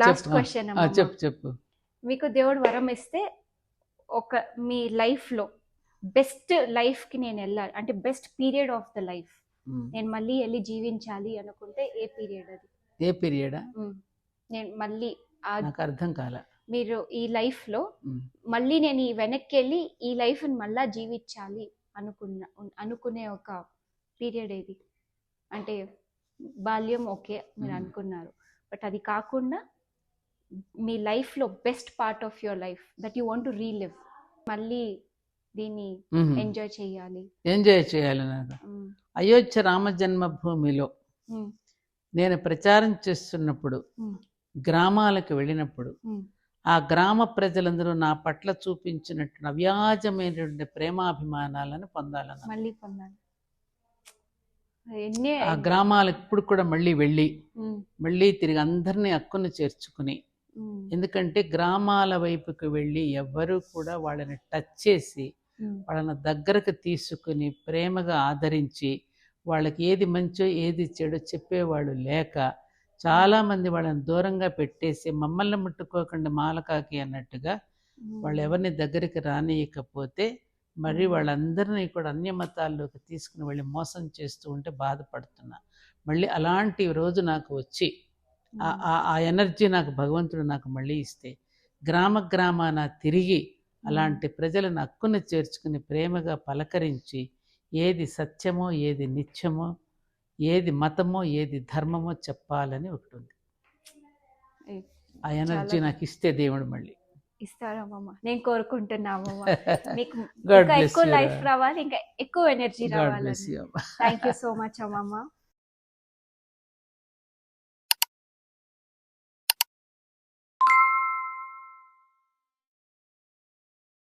Last question చెప్పు చెప్పు. మీకు దేవుడు వరం ఇస్తే ఒక మీ లైఫ్ లో బెస్ట్ లైఫ్ కి నేను వెళ్ళాలి అంటే best period of the life నేను మళ్ళీ వెళ్ళి జీవించాలి అనుకుంటే ఏ పీరియడ్ అది? ఏ పీరియడా? నేను మళ్ళీ నాకు అర్థం కాల. మీరు ఈ లైఫ్ లో మళ్ళీ నేను ఈ వెనక్కి వెళ్ళి ఈ లైఫ్ మళ్ళా జీవించాలి అనుకునే ఒక పీరియడ్ ఏది? అంటే బాల్యం ఓకే మీరు అనుకున్నారు, బట్ అది కాకుండా మీ లైఫ్ లో best part of your life that you want to relive, మళ్ళీ దీన్ని ఎంజాయ్ చేయాలి నాకు అయోధ్య రామ జన్మభూమిలో నేను ప్రచారం చేస్తున్నప్పుడు గ్రామాలకు వెళ్ళినప్పుడు ఆ గ్రామ ప్రజలందరూ నా పట్ల చూపించినట్టు అవ్యాజమైనటువంటి ప్రేమాభిమానాలను పొందాలి. ఆ గ్రామాలకు ఇప్పుడు కూడా మళ్ళీ తిరిగి అందరినీ హక్కును చేర్చుకుని, ఎందుకంటే గ్రామాల వైపుకి వెళ్ళి ఎవ్వరూ కూడా వాళ్ళని టచ్ చేసి వాళ్ళని దగ్గరకు తీసుకుని ప్రేమగా ఆదరించి వాళ్ళకి ఏది మంచో ఏది చెడో చెప్పేవాళ్ళు లేక చాలామంది వాళ్ళని దూరంగా పెట్టేసి మమ్మల్ని ముట్టుకోకుండా మాలకాకి అన్నట్టుగా వాళ్ళు ఎవరిని దగ్గరికి రానియకపోతే మరి వాళ్ళందరినీ కూడా అన్య మతాల్లోకి తీసుకుని వెళ్ళి మోసం చేస్తూ ఉంటే బాధపడుతున్నా. మళ్ళీ అలాంటి రోజు నాకు వచ్చి ఆ ఎనర్జీ నాకు భగవంతుడు నాకు మళ్ళీ ఇస్తే గ్రామాన తిరిగి అలాంటి ప్రజలను హక్కును చేర్చుకుని ప్రేమగా పలకరించి ఏది సత్యమో ఏది నిత్యమో ఏది మతమో ఏది ధర్మమో చెప్పాలని ఒకటి ఉంది. ఆ ఎనర్జీ నాకు ఇస్తే దేవుడు మళ్ళీ ఇస్తారమ్మా, నేను కోరుకుంటున్నామమ్మా. మీకు ఎక్కువ లైఫ్ రావాలి, ఇంకా ఎక్కువ ఎనర్జీ రావాలి. థ్యాంక్ యూ సో మచ్ అమ్మమ్మ.